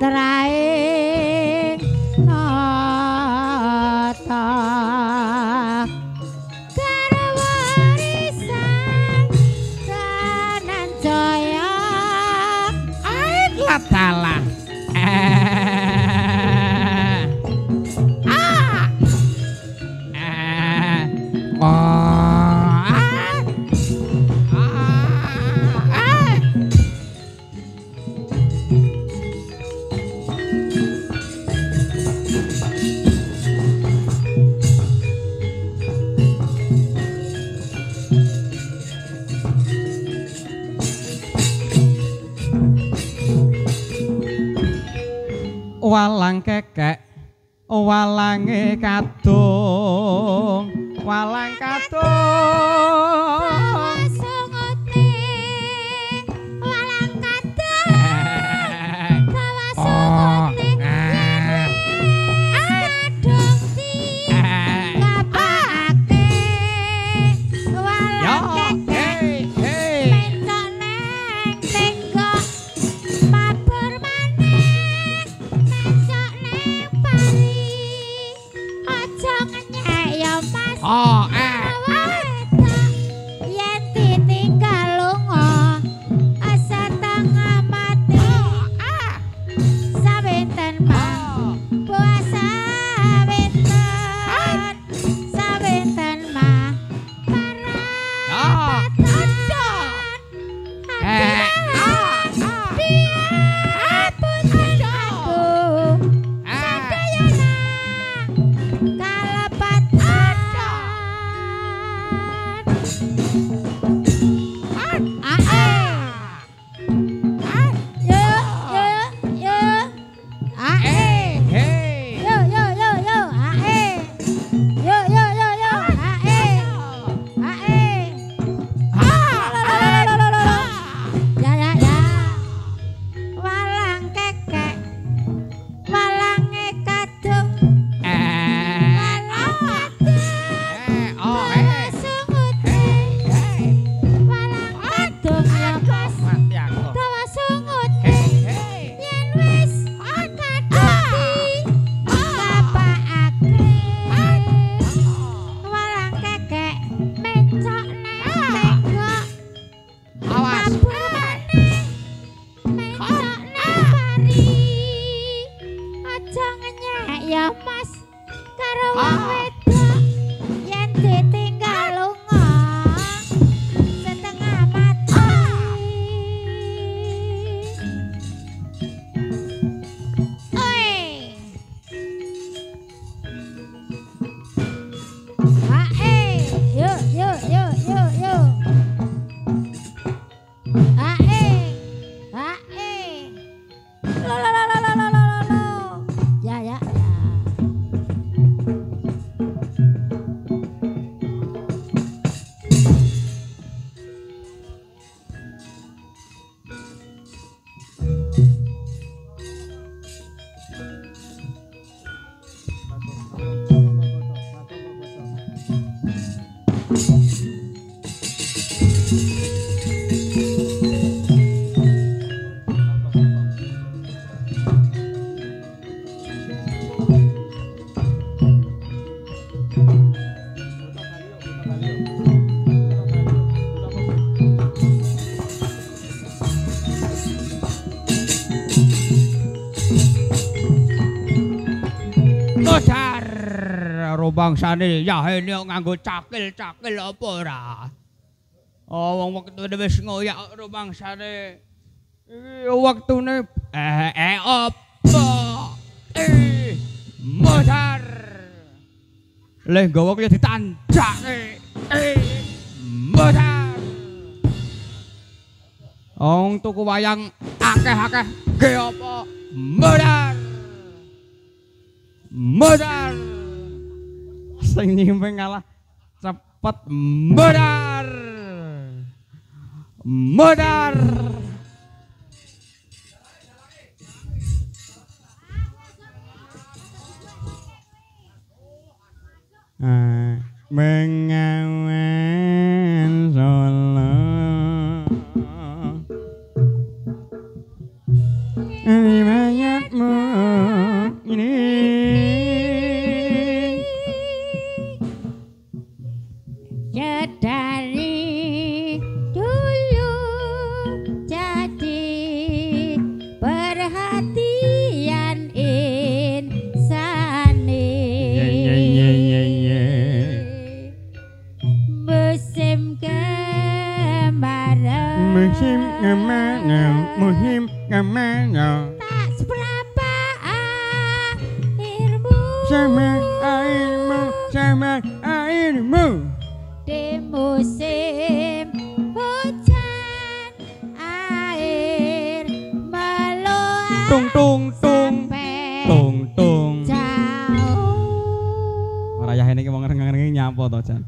traing nata karo warisan Dananjaya latalah walang kekek walange kadung walang kadung sunguting walang kadung dawa sunguting kadung di kapake walang kekek mencok neng tenggok mabur maneh mencok neng pari aja ngenyek ya mas yen ditinggal lunga setengah mati sawenten mah puasa sawenten mah parapatan ya mas karo wong wedok yen ditinggal lunga setengah mati oi yo ya bangsane yahene nganggo cakil-cakil apa ora? Oh wong wektune wis ngoyak karo bangsane. Iki wektune apa? Modar. Leh nggawa kaya ditanjake. Modar. Wong tuku wayang akeh-akeh ge apa? Modar. Modar. Sing nyimpen ngalah cepet modar. Modar. Bengawan Solo mayat Dari dulu jadi perhatian insani. Musim kemarau. Musim kemarau. Tak seberapa airmu. Sama airmu. Di musim hujan air meluap Tung tung tung sampai tung tung. jauh. Ora yah ini wong ngereng-ngereng nyapa to Jan.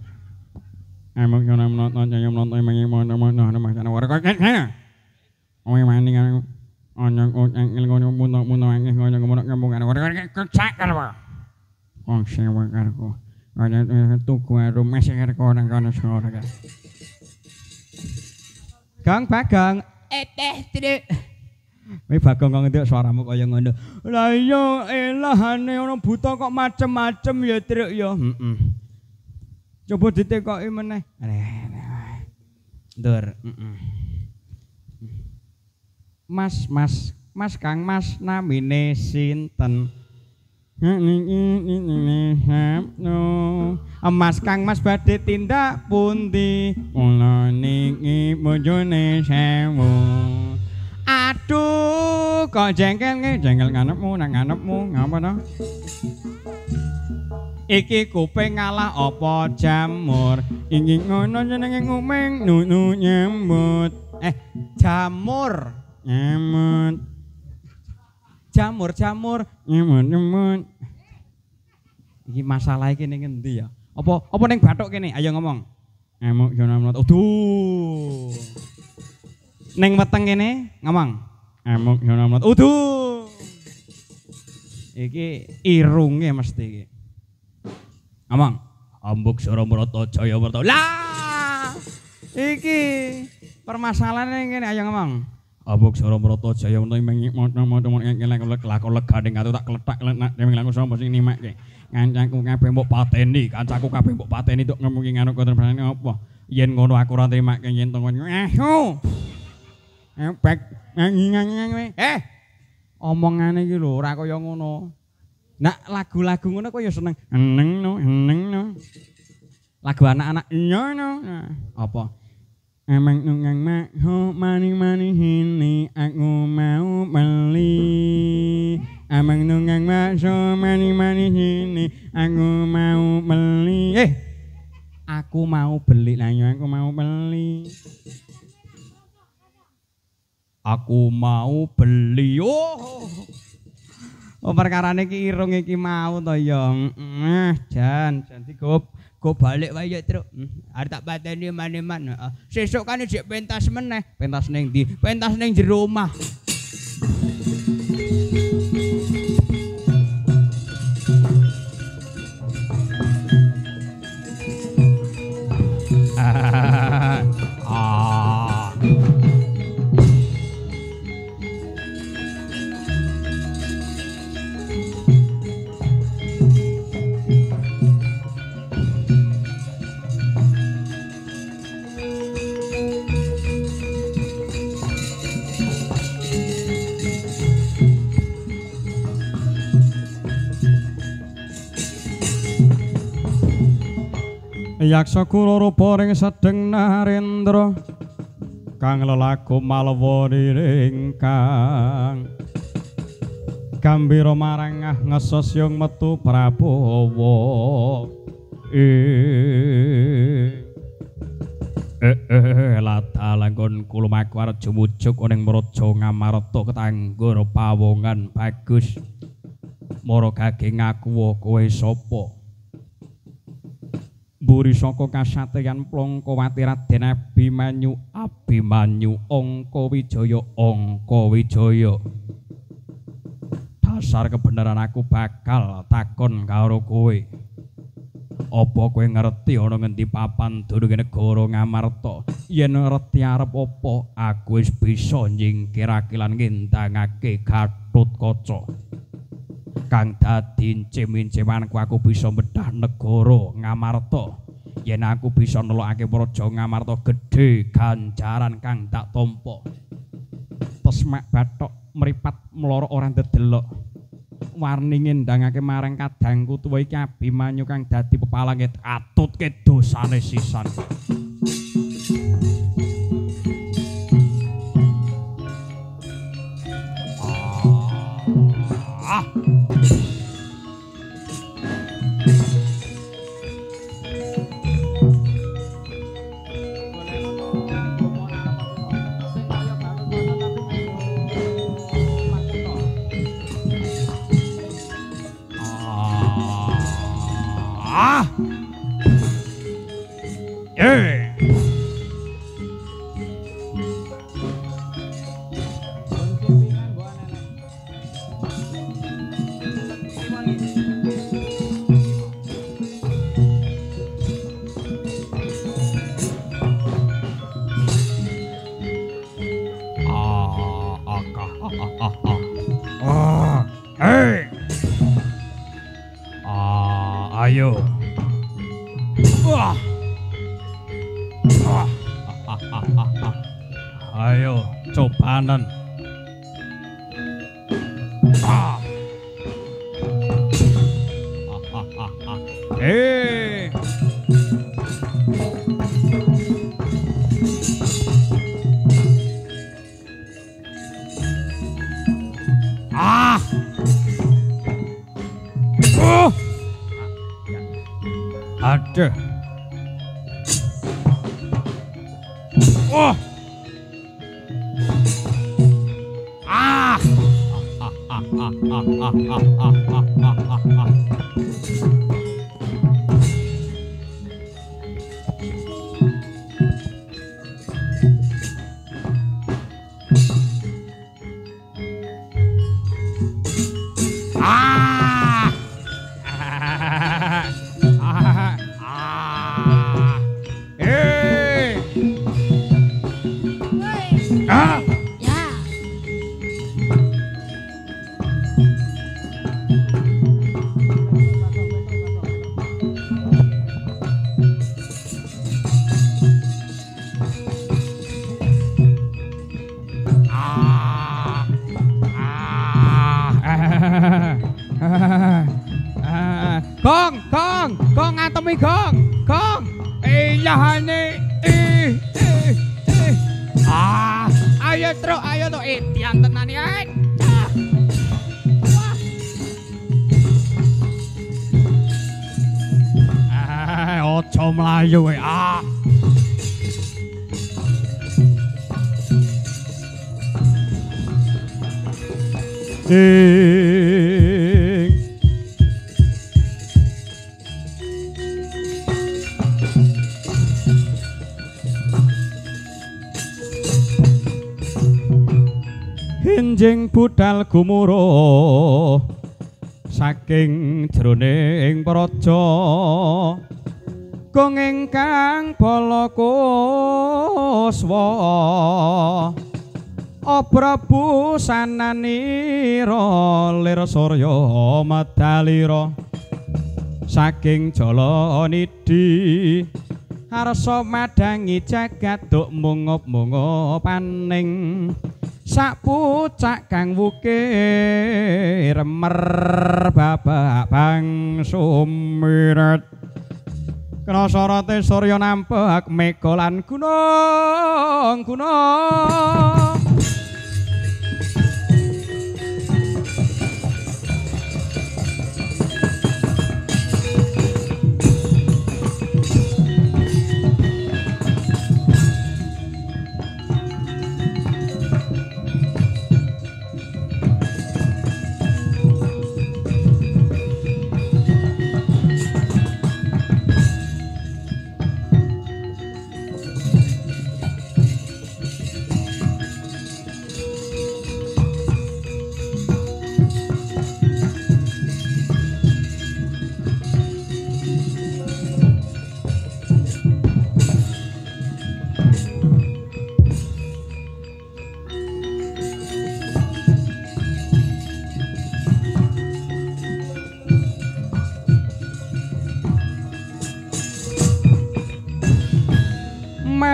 Emang kena menonton saya menonton mengi menonton macam ora kok kan. Oh mani kan onyo ngil ngono muntung angin ngono ngomong kan ora kecak kan apa. Wong sewa karku. Ana tuku rumah sing karku nang kono sore kan. Kang Bagong Truk. Wih Bagong kok ngendik suaramu kaya ngono. Lah iya elahane ana buta kok macem-macem ya Truk ya. Heeh. Coba ditekoki meneh. Ndur, Mas Kang Mas namine sinten? Mas Kang Mas badhe tindak pundi? Kula niki bojone sewu. Aduh, kok jengkel nganepmu nang nganepmu ngapa to? Iki kuping ngalah apa jamur? Iki ngono jenenge ngumeng nunu nyambut. Jamur. Nyambut. Jamur. Nyambut. Iki masalah iki ning endi ya? Apa ning bathuk kene? Ayo ngomong. Emuk jono mlot. Aduh. Ning weteng kene ngomong. Emuk jono mlot. Aduh. Iki irunge mesti iki. Ngomong, ambuk Sura Marata Jaya Marta. Lah, iki permasalahan ngene ayo ngomong. Ambuk Sura Marata Jaya Marta mengi moto-moto lakon legane ngatur tak kletak nak dening langsung sapa sing nimakke. Kancaku kabeh mbok pateni, kancaku kabeh mbok pateni tok ngemuki ngono konten apa. Yen ngono aku ora nrimakke yen tong ngono. Bek nyanyi. Omongane iki lho ora kaya ngono. Nak lagu-lagu ngono kok ya seneng. Eneng no. Lagu anak-anak nyono. Apa? Emang nungang maho mani hini aku mau beli. Emang nungang maho mani hini aku mau beli. Aku mau beli lah yo aku mau beli. Aku mau beli. Oh perkarane iki irung iki mau to ya. Jan go balik wae ya, Truk. Arep tak pateni man-man. Sesuk kan jek pentas meneh. Pentas ning ndi? Pentas ning jero omah. Yaksa kula rupa ring sedeng Narendra kang lelaku malawa ringkang gambira marangah ngesos yung metu Prabowo latalagon kulumaku arep jumujuk ning Mraja Ngamarta ketanggur pawongan bagus mara gaging aku kowe sapa Buri saka kasatriyan Plongkowati Raden Abimanyu Angka Wijaya dasar kebenaran aku bakal takon karo kowe apa kowe ngerti ana ngendi papan dununge negara Ngamarta yen ngerti arep apa aku wis bisa nyingkirake lan ngendangake Gatotkaca kang dadi incim-incimanku aku bisa bedah negara Ngamarta yen aku bisa nelokake Praja Ngamarta gedhe ganjaran kang tak tampa. Tesmak bathok mripat mloro ora ndedelok. Warni ngendhangake marang kadangku tuwa iki Abimanyu kang dadi pepalange katutke dosane sisan. Ayo. Ayo, cobanan. Aduh. Oh. Gong ngantemi gong. Iyahane. Ayo truk, edian tenan ya. Ojo mlayu kowe. Enjing budal gumuruh saking jroning praja gong ingkang bala kuswa Prabu sananira lir surya medalira saking jala nidi arsa madangi jagat duk mungup-mungupaning sak pucak kang wukir merbabak bang sumirat kena sorate surya nampek mega lan gunung.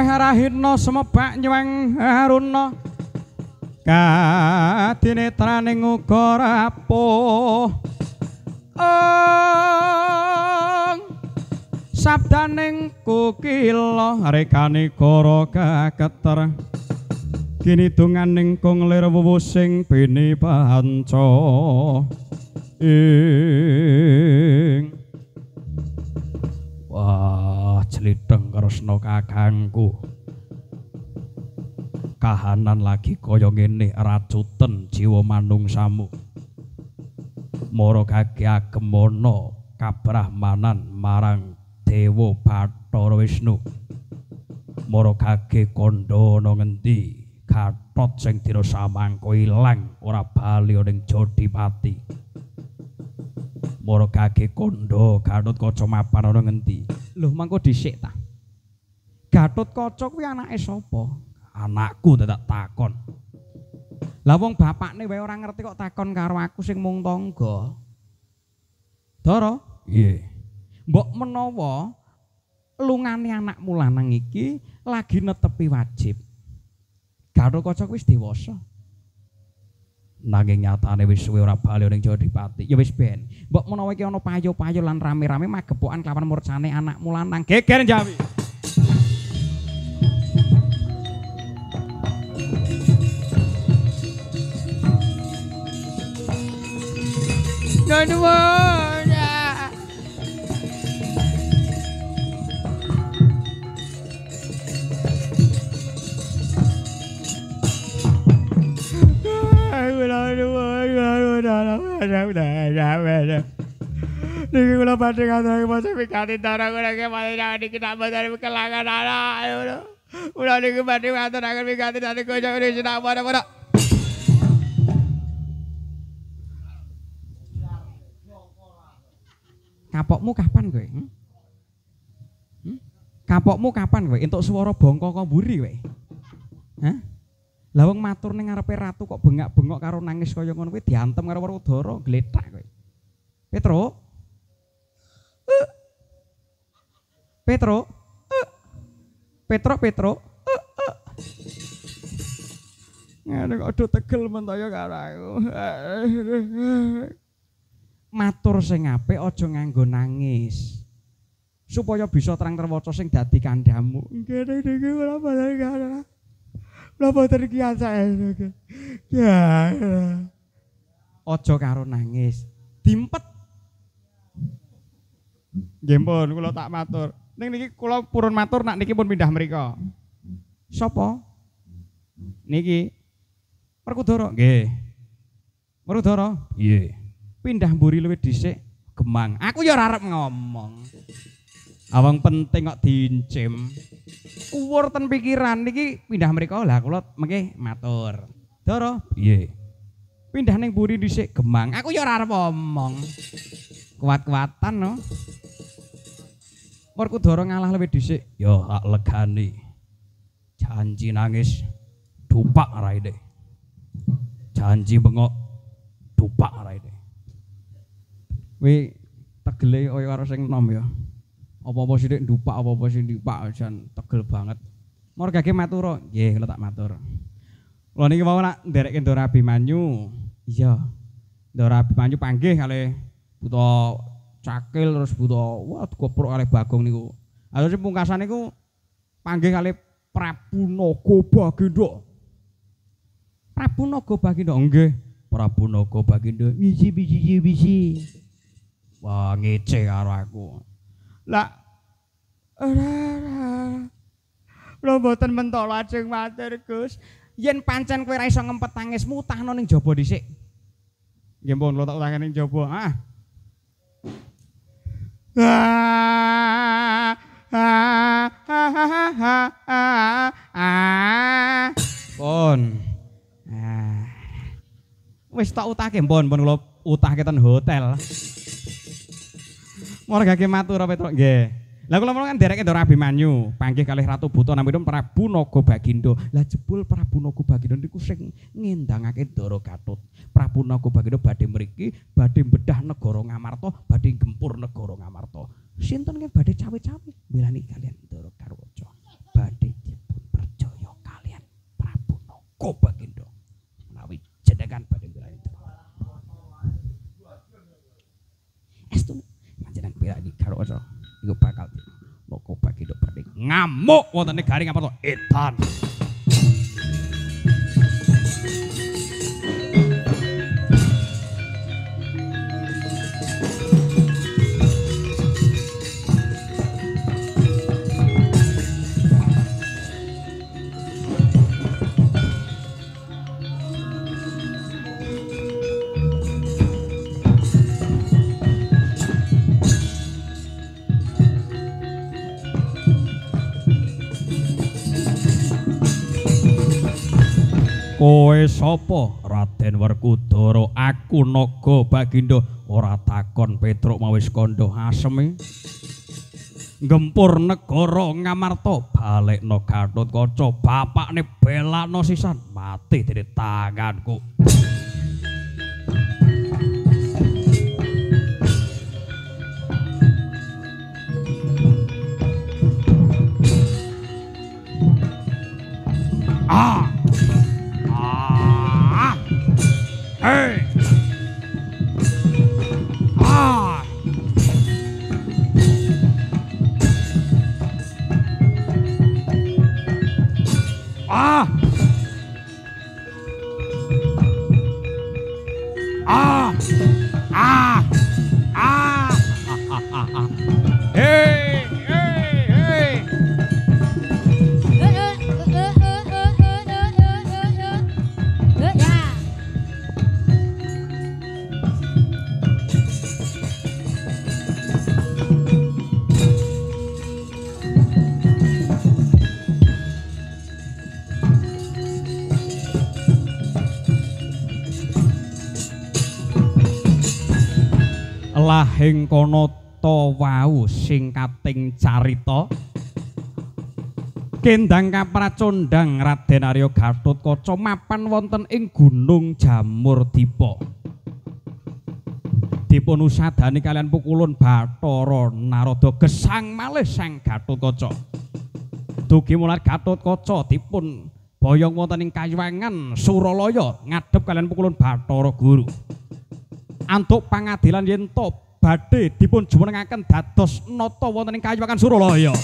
rahina semebak nyuweng haruna kadinetraning uga rapuh sabdaning kukila rekane kara kaketer kini dunganing konglir wuwusing bene panca ing wah jlitheng kresna kakangku kahanan lagi kaya ngene racuten jiwa manungsamu mara kage agemana kabrahmanan marang Dewa Bathara Wisnu mara kage kandha ana ngendi Gatot sing dira samangka ilang ora bali ning Jodipati mara kage kandha Gatot Kaca mapan ana ngendi lho mangko dhisik ta Gatot Kaca kuwi anake sapa anakku dadak takon lah wong bapakne wae ora ngerti kok takon karo aku sing mung tangga Dara iya mbok menawa lungane anakmu lanang iki lagi netepi wajib Gatot Kaca wis dewasa nanging nyatane wis suwe ora bali ning Jodipati ya wis ben mbok menawa iki ana payo-payo lan rame-rame magepokan kelawan murcane anakmu lanang geger Jawi Nuwun niki kula badhe ngaturaken maca pikati Dara kula kemane niki nambah dari kelangan anak kula niki badhe ngaturaken pikati dari kocok niki nambah kapokmu kapan kowe kapokmu kapan kowe entuk swara bangka kok mburi kowe hah lah wong matur ning ngarepe ratu kok bengak-bengok karo nangis kaya ngono kuwi diantem karo Werkudara gletak kowe Petro ngene kok do tegel mentaya karo aku matur sing apik aja nganggo nangis supaya bisa terang terwaca sing dadi kandhamu ngene iki ora padha karo lha terkiasa ya aja karo nangis dimpet nggih pun kula tak matur ning niki kula purun matur nak niki pun pindah mrika sapa niki Werkudara nggih Werkudara nggih pindah mburi luwih dhisik Gemang aku ya ora arep ngomong awang penting kok diincim kuwur ten pikiran niki pindah mriko lah kula mengke matur Dara piye pindah ning mburi dhisik Gemang aku ya ora arep ngomong kuat-kuatan no Werkudara ngalah luwih dhisik ya tak legani janji nangis dupak raine janji bengok dupak raine wi tegele kaya karo sing enom ya apa-apa sithik dupak apa-apa sing dipak jan tegel banget margake matur nggih kula tak matur lha niki mau nak nderekke Ndara Abimanyu iya Ndara Abimanyu panggih kalih Buta Cakil terus Buta wah goprok kalih Bagong niku lha sing pungkasan niku panggih kalih Prabu Naga Bagindo Prabu Naga Bagindo nggih Prabu Naga Bagindo bisi wah ngece karo aku lah lho mboten mentok lajeng matur Gus yen pancen kowe ra iso ngempet tangismu utahno ning jaba dhisik nggih pun kula tak utahke ning jaba pun wis tak utahke pun kula utahke ten hotel margake matur Petro nggih lah kula kan dereke Ndara Abimanyu panggih kalih Ratu Buta namung Prabu Naga Bagindo lah jebul Prabu Naga Bagindo niku sing ngendangake Ndara Gatut Prabu Naga Bagindo badhe mriki badhe bedah negara Ngamarta badhe gempur negara Ngamarta sinten nggih badhe cawe-cawe mbelani kalian Ndara Kaca badhe Bagindo badhe ngamuk wonten negari Ngamarta edan. Kowe sapa Raden Werkudara? Aku Naga Bagindo. Ora takon Petruk mawis kandha aseme. Gempur negara Ngamarta balekno Gatotkaca bapakne belakno sisan mati dari tanganku. Hey! Hey! Lahing kono to wau singkating carita kendang kapracondhang Raden Arya Gatotkaca mapan wonten ing Gunung Jamurdipa. Dipun usadani kalian pukulun Bathara Narada gesang malih Sang Gatotkaca. Dugi mular Gatotkaca dipun boyong wonten ing Kayuwangan Suralaya ngadhep kalian pukulun Bathara Guru. Antuk pangadilan yen to badhe dipun jumenengaken dados nata wonten ing Kayuwangan Suralaya.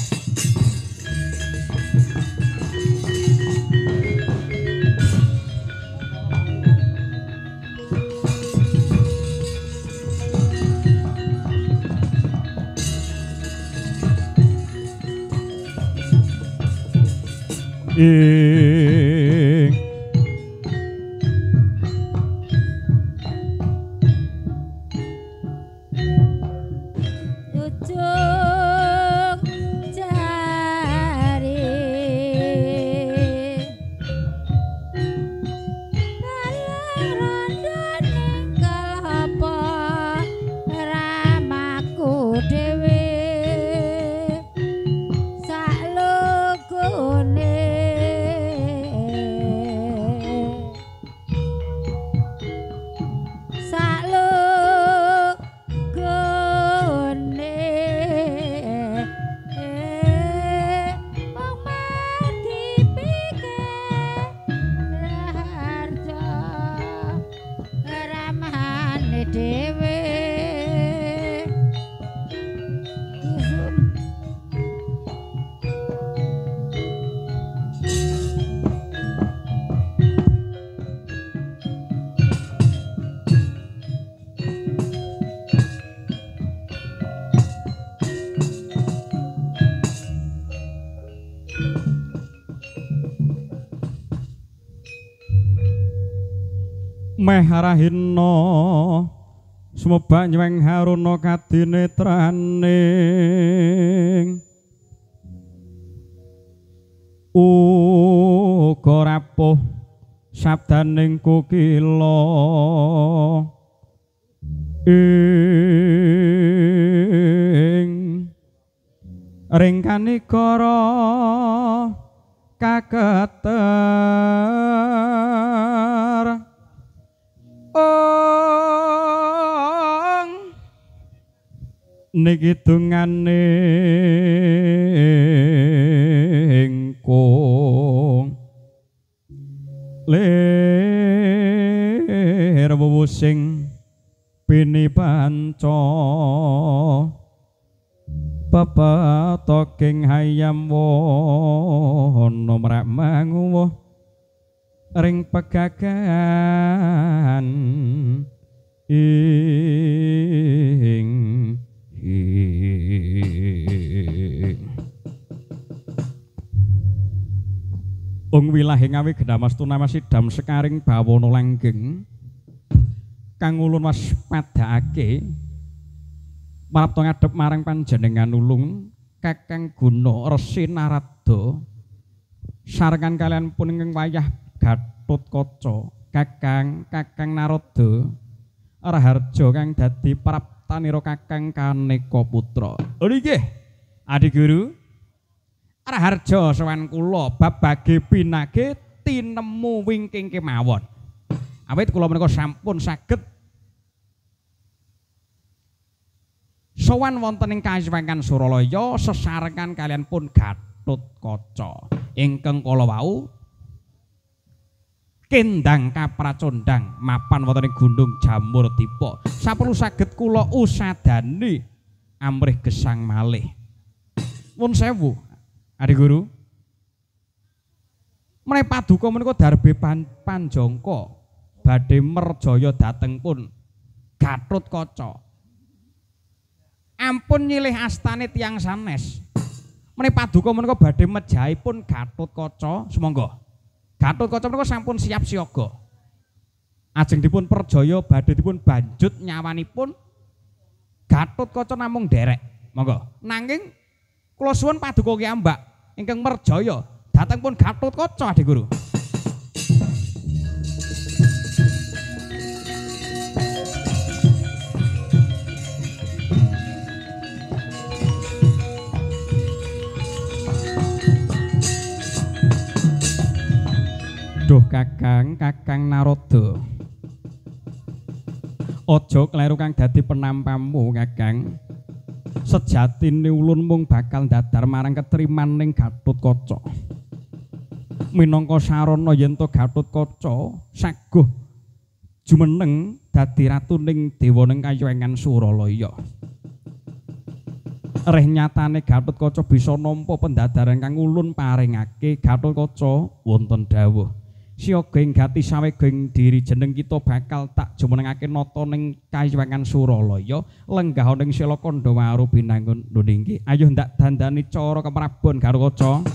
Meh rahina sumebak nyuweng haruna kadinetraning uga rapuh sabdaning kukila ing ringkanigara kaketer niki dungane engkong lir wuwusing pini panca pepataka geng hayam wono mrak manguwuh ring pegagan ing Ung wilahe ngawi gedamas tunamasi dam sekaring bawana langgeng kang ulun waspadakake marapta ngadhep marang panjenengan ulung Kakang Guna Resi Narada sarengan kalian pun ingkang wayah Gatotkaca Kakang Narada Raharja kang dadi praptanira Kakang Kaneka Putra. Nggih, Adi Guru Raharja sowan kula babage pinage tinemu wingking kemawon. Awit kula menika sampun saged sowan wonten ing Kayuwangan Suralaya sesarengan kalian pun Gatotkaca ingkang kala wau kendang kapracondang mapan wonten ing Gunung Jamurdipa saperlu saged kula usadani amrih gesang malih. Nuwun sewu Adi Guru menawi paduka menika darbe panjangka badhe merjaya dhateng pun Gatotkaca ampun nyilih astane tiyang sanes menawi paduka menika badhe mejahipun Gatotkaca sumangga Gatotkaca menika sampun siap siaga ajeng dipun perjaya badhe dipun banjut nyawanipun Gatotkaca namung derek monggo nanging kula suwun paduka kiambak ingkang merjaya dhateng pun Gatotkaca Adi Guru. Duh Kakang Narada aja kleru kang dadi penampamu Kakang sejatine ulun mung bakal dadar marang ketriman ning Gatotkaca minangka sarana yen to Gatotkaca saguh jumeneng dadi ratuning dewa ning Kayuwangan Suralaya reh nyatane Gatotkaca bisa nampa pendadaran kang ulun paringake Gatotkaca wonten dawuh siaga ing gati sawega ing diri jeneng kita bakal tak jumenengake nata ning Kayuwangan Suralaya lenggah ning Sela Kandhawaru binangun nggih ayo ndak dandani cara keprabon Gatotkaca.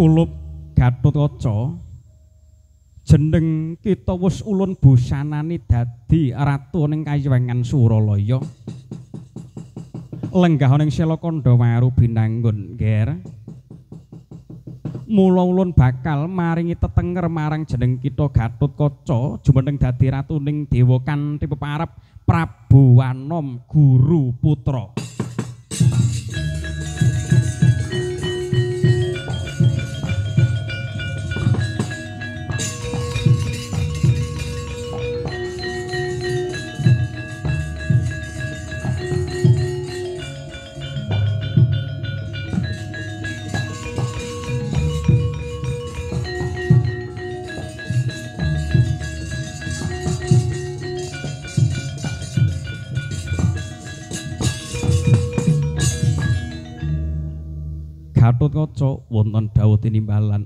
Kulup Gatotkaca jeneng kita wis ulun busanani dadi ratu ning Kayuwangan Suralaya lenggah ning Sela Kandhawaru binangun nger mula ulun bakal maringi tetenger marang jeneng kita Gatotkaca jumeneng dadi ratu ning dewa kanthi peparep Prabu Wanom Guru Putra. Gatotkaca wonten dawuh tinimbalan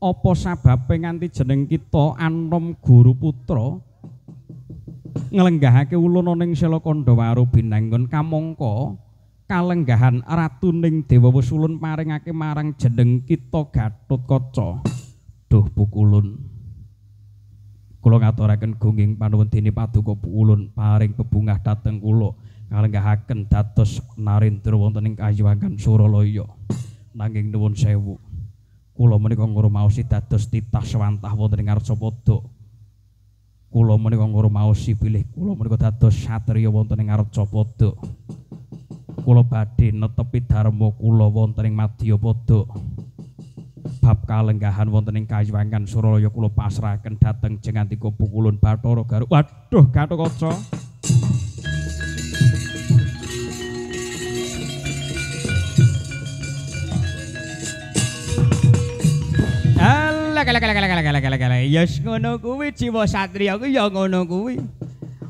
apa sababe nganti jeneng kita Anom Guru Putra nglenggahake ulun ning Sela Kandhawaru binangun kamangka kalenggahan ratuning dewa wis ulun paringake marang jeneng kita Gatotkaca. Duh pukulun kula ngaturaken gungging panuwun dene paduka ulun paring bebungah dhateng kula kalenggahaken dados narendra wonten ing Kayuwangan Suralaya. Nanging nuwun sewu kula menika ngrumaosi dados titah swantah wonten ing Arcapada Kula menika ngurmaosi bilih kula menika dados satriya wonten ing ngarep Capada. Kula badhe netepi dharma kula wonten ing Madyapada. Bab kalenggahan wonten ing Kayuwangan Suralaya kula pasrahaken dhateng Jengantika Pukulun Bathara Garuk. Waduh, Gatotkaca. Yes ngono kuwi jiwa satriya ku ya ngono kuwi.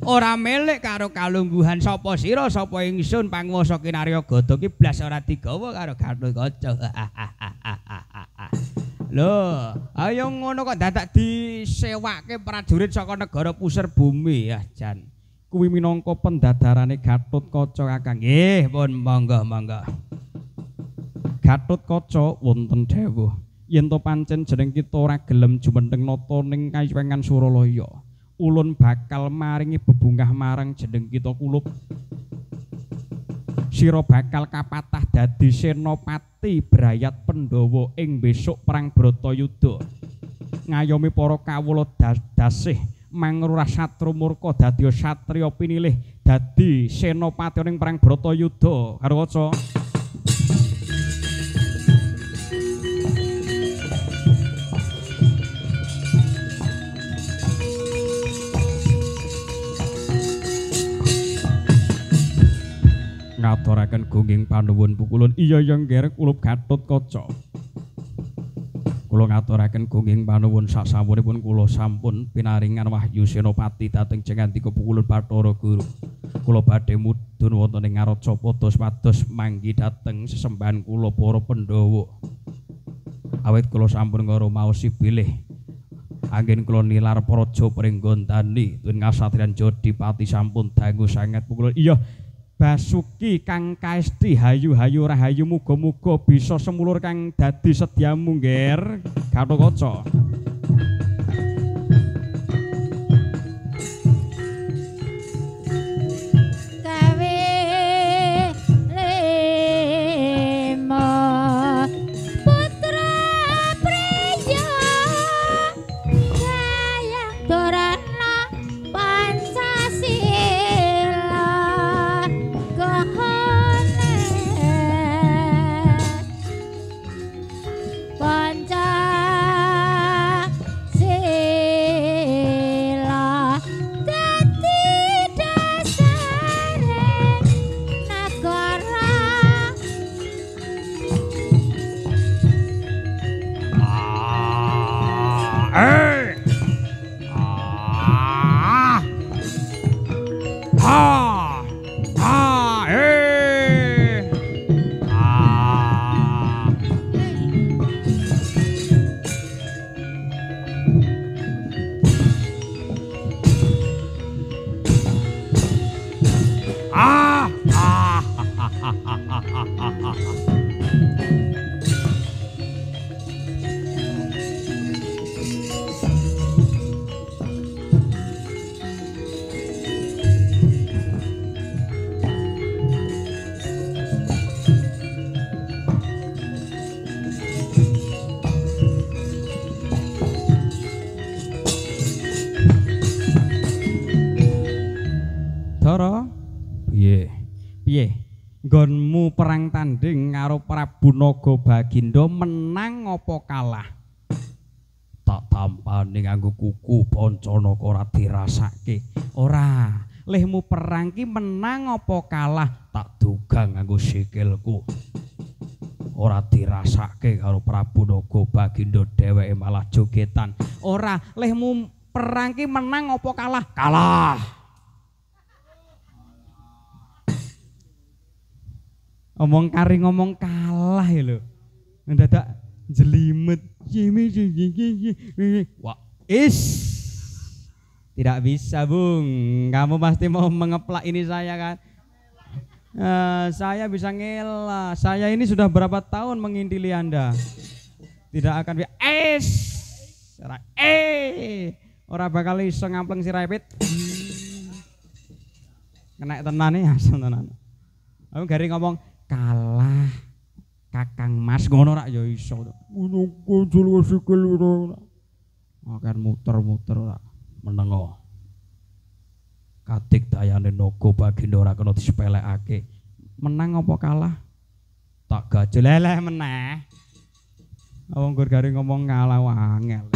Ora melek karo kalungguhan sapa sira sapa ingsun panguwasa kinarya gada ki blas ora digawa karo Gatotkaca. Lho, ayo ngono kok dadak disewake prajurit saka negara pusar bumi ya jan. Kuwi minangka pendadarane Gatotkaca Kakang. Nggih, pun monggo. Gatotkaca wonten dawuh yen to pancen jeneng kita ora gelem jumeneng nata ning Kayuwangan Suralaya, ulun bakal maringi bebungah marang jeneng kita kulup. Sira bakal kapatah dadi senopati Brayat Pandhawa ing besok perang Bratayuda. Ngayomi para kawula dasih mangrurah satru murka dadi satriya pinilih dadi senopati ning perang Bratayuda. Karo kaca ngaturaken gungging panuwun pukulun iya yang nggih kulup Gatotkaca. Kula ngaturaken gungging panuwun sasampun kula sampun pinaringan wahyu senopati dhateng Jengantika Pukulun Bathara Guru. Kula badhe mudhun wonten ing ngarep Capada supados manggi dhateng sesembahan kula para Pandhawa. Awit kula sampun ngrumaosi bilih anggen kula nilar praja pringgondani tuwin kasatriyan Jodipati sampun dangu sanget pukulun iya Basuki kang kaesti hayu-hayu rahayu muga-muga bisa semulur kang dadi sedyamu ngger Gatotkaca. Piye? Nggonmu perang tanding karo Prabu Naga Bagindo menang apa kalah? Tak tampani nganggo kuku Pancanaka ora dirasake. Ora, lehmu perang ki menang apa kalah? Tak dugang nganggo sikilku. Ora dirasake karo Prabu Naga Bagindo dheweke malah jogetan. Ora, lehmu perang ki menang apa kalah? Kalah. Ngomong kari ngomong kalah ya lho. Mendadak jelimet. Wah, tidak bisa, Bung. Kamu pasti mau mengeplak ini saya kan? Saya bisa ngelak. Saya ini sudah berapa tahun mengintili Anda. Tidak akan ora bakal iso ngampleng si Rapid. Kena tenan nih, asal tenan. Aku gari ngomong kalah Kakang Mas ngono rak ya iso. Ngono kok sikil ora. Akan muter-muter ora menengo. Kadigdayane naga Baginda ora kena disepelekake. Menang apa kalah? Tak gajel leleh meneh. Wong gur garing ngomong ngalah angel.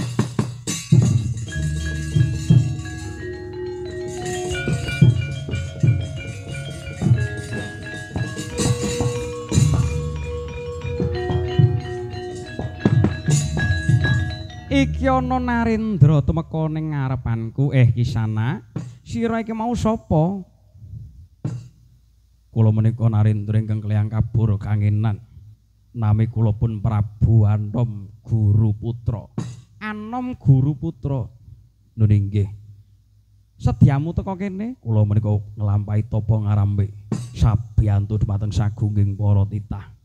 Iki ana Narendra tumeka ning ngarepanku. Kisana, sira iki mau sapa? Kula menika Narendra ingkang kleyang kabur kangenan. Nami kula pun Prabu Anom Guru Putra. Anom Guru Putra. Nun inggih. Sedyamu teka kene, kula menika nglampahi tapa ngarampe sabiyantu dumateng sagunging para titah.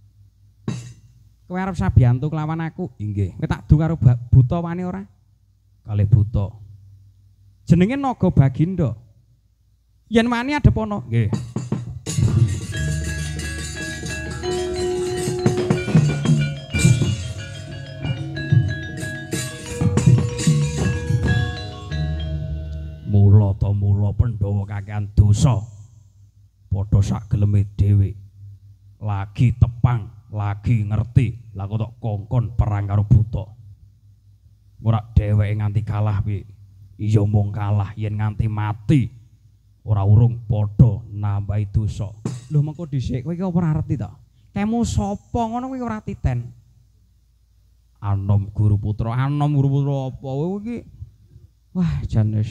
Kowe arep sabiyantu kelawan aku? Inggih. Kowe tak du karo buta wani ora? Kalih buta. Jenenge Naga Baginda. Yen wani adepono. Nggih. Mula Pandhawa kakehan dosa. Padha sak geleme dhewe. Lagi tepang, lagi ngerti. Lah kok kongkon perang karo buta. Ora dheweke nganti kalah piye? Iya mung kalah yen nganti mati. Ora urung padha nambahi dosa. Lho mengko dhisik kowe iki ora ngerti ta? Kemu sapa ngono kuwi ora titen. Anom Guru Putra apa kowe iki? Wah, jan wis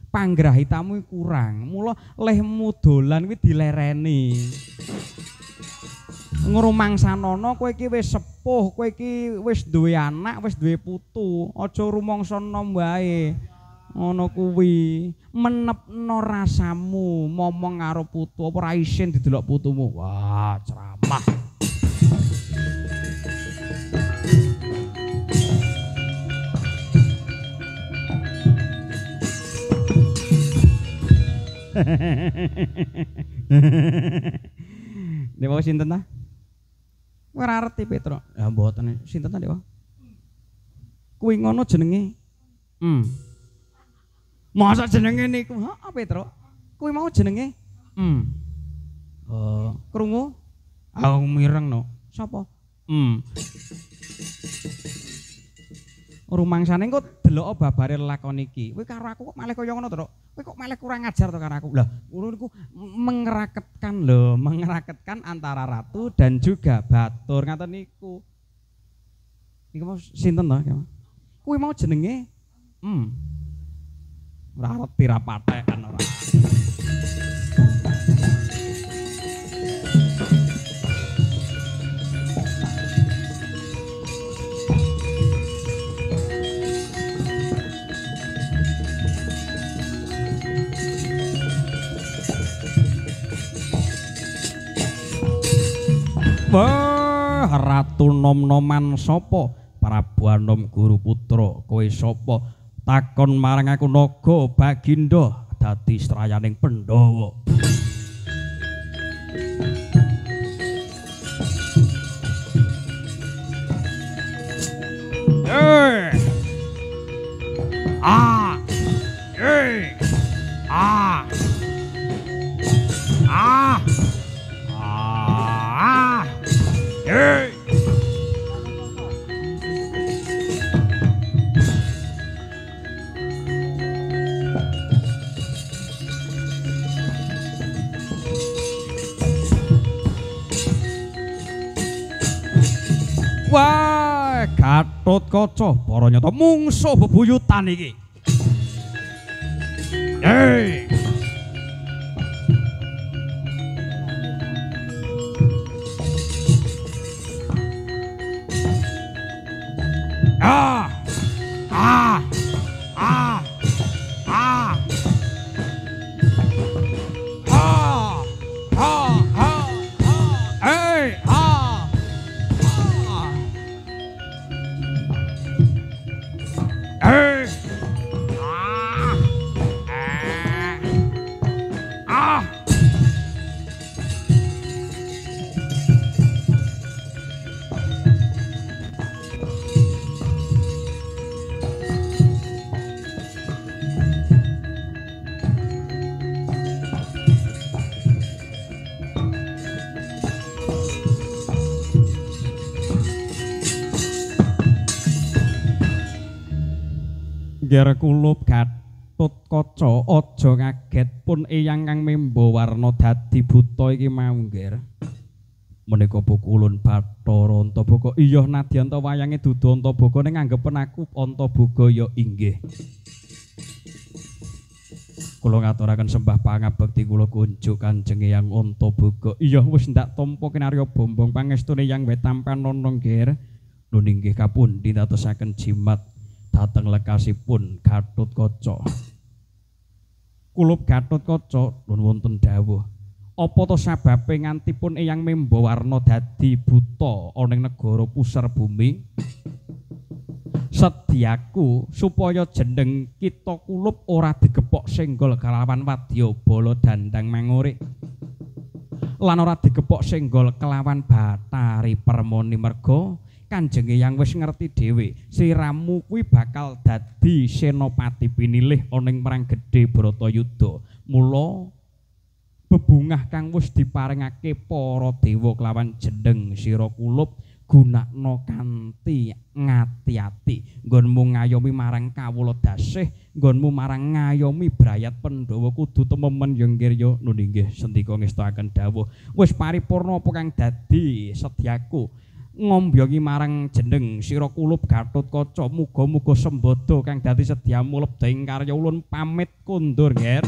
panggrahitamu kurang. Mula lehmu dolan kuwi dilereni. Ngrumangsanono kowe iki wis sepuh, kowe iki wis duwe anak, wis duwe putu. Aja rumangsa enom wae. Ngono kuwi, menepno rasamu momong karo putu apa ora isin didelok putumu. Wah, ceramah. Dewa sinten ta? Ora arti Petro. Ya mboten sinten ta Dewa? Kuwi ngono jenenge. Masa jenenge niku? Heeh Petro. Kuwi mau jenenge. Krungu? Aku mireng no. Sapa? Rumangsane kok delok babare lakon iki. Kowe karo aku kok malah kaya ngono to, kowe kok malah kurang ajar to karo aku. Lah, ngono niku mengeraketkan antara ratu dan juga batur ngaten niku. Niku mau sinten to? Kuwi mau jenenge ora ngerti ra pathekan ora. Wah, ratu nom-noman sapa? Prabu Anom Guru Putra. Kowe sapa? Takon marang aku Naga Baginda dadi strayaning Pandhawa. Wah, Gatotkaca para nyata mungsuh bebuyutan iki. Nger kulup Gatotkaca aja kaget pun eyang kang memba warna dadi buta iki mau Nger. Menika pukulun Bathara Antaboga. Iya nadyan ta wayange dudu Antaboga ning anggepen aku Antaboga ya inggih. Kula ngaturaken sembah pangabekti kula kunjuk Kanjeng Eyang Antaboga. Iya wis ndak tampa kinarya bombong pangestune Yang Wetampan nonong Nger. Nun inggih kapundi dadosaken jimat dhateng lekasipun Gatotkaca. Kulup Gatotkaca nun wonten dawuh. Apa to sababe ngantipun eyang memba warna dadi buta ana ing negara pusar bumi? Sedyaku supaya jeneng kita kulup ora digepok senggol kelawan wadya bala dandang mangurik. Lan ora digepok senggol kelawan Bathari Permoni merga Kanjeng Eyang wis ngerti dhewe siramu kuwi bakal dadi senopati pinilih ana ing perang gedhe Bratayuda. Mula bebungah kang wis diparingake para dewa kelawan jeneng sira kulup gunakna kanthi ngati-ati nggonmu ngayomi marang kawula dasih nggonmu marang ngayomi brayat Pandhawa kudu tememen ya nggih ya nun inggih sendika ngestakaken dawuh wis paripurna apa kang dadi sedyaku ngombyogi marang jeneng sira kulup Gatotkaca muga-muga sembada kang dadi sedyamu lebda ing karya ulun pamit kundur nggih.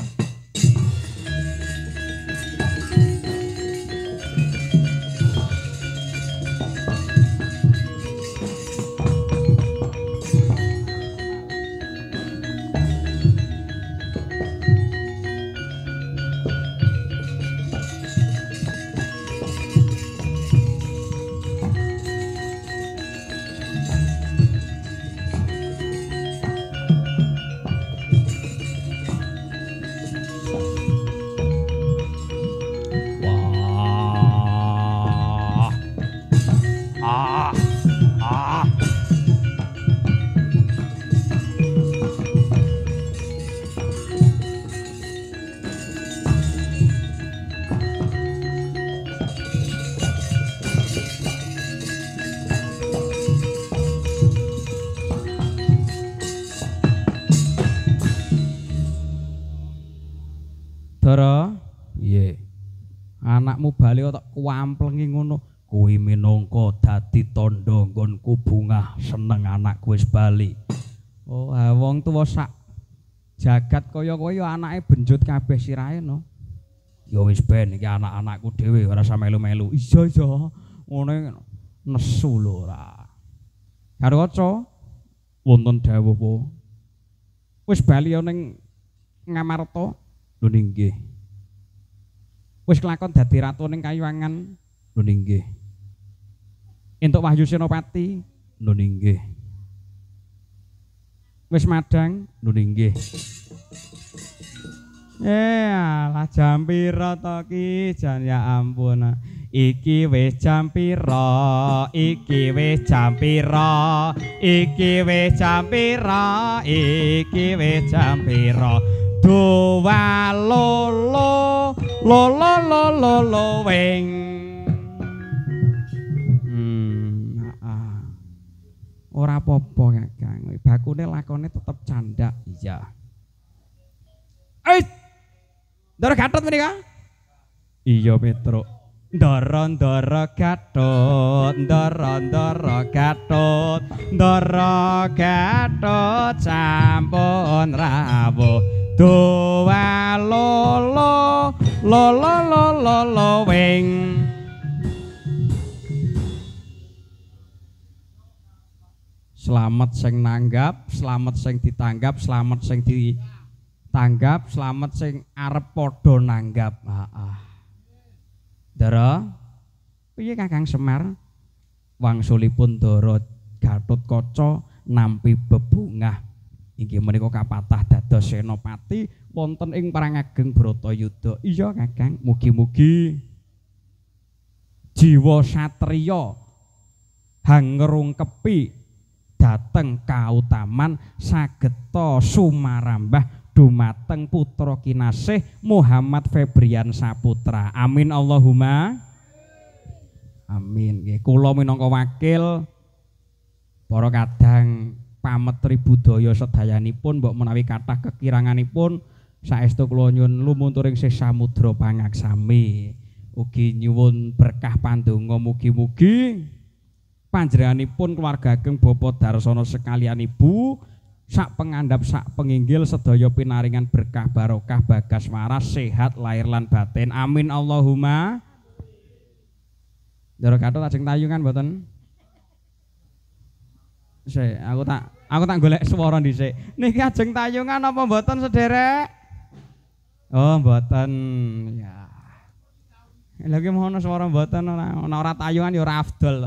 Dara, piye? Anakmu bali kok kuamplengi ngono. Kuwi minangka dadi tandha nggonku bungah seneng anakku wis bali. Oh, wong tuwa sak jagat kaya-kaya anake benjut kabeh sirahe no. Ya wis ben iki anak-anakku dhewe ora usah melu-melu. Iya. Ngene nesu lho ora. Karo kaca wonten dawuh apa? Wis bali ning Ngamarta. Lho nggih. Wis kelakon dadi ratu ning Kayuwangan. Lho nggih. Entuk Wahyu Senopati. Lho nggih. Wis madhang. Lho nggih. Alah jam pira to ki jan ya ampun. Iki wis jam pira, iki wis jam pira, iki wis jam pira, iki wis jam pira. Doa lolo lolo weng. Ora apa-apa Kakang. Bakune lakone tetep candak. Iya. Ndara Gatot menika? Iya Petruk. Ndara Gatot, ndara Gatot, ndara Gatot sampun rawuh. Doa lolo weng. Slamet sing nanggap, slamet sing ditanggap, slamet sing ditanggap, slamet sing arep padha nanggap. Dara, piye Kakang Semar? Wangsulipun Dara Gatotkaca nampi bebungah. Inggih menika kapatah dados senopati wonten ing perang ageng Bratayuda. Iya Kakang, mugi-mugi jiwa satriya hangrungkepi dateng kautaman sageta sumarambah dumateng putra kinasih Muhammad Febrian Saputra. Amin Allahumma amin. Nggih, kula minangka wakil para kadang pametri budaya sedayanipun mbok menawi kathah kekiranganipun saestu kula nyuwun lumunturing sih samudra pangaksami. Ugi nyuwun berkah pandonga mugi-mugi panjenenganipun keluarga ageng Bapak Darsono sekalian Ibu sak pengandap sak penginggil sedaya pinaringan berkah barokah bagas waras sehat lahir lan batin. Amin Allahumma. Jero kathah ajeng tayungan mboten? Sik, aku tak golek swara dhisik. Niki ajeng tayungan apa mboten sederek? Oh, mboten. Ya. Lagi mau swara mboten ora tayungan ya ora afdol.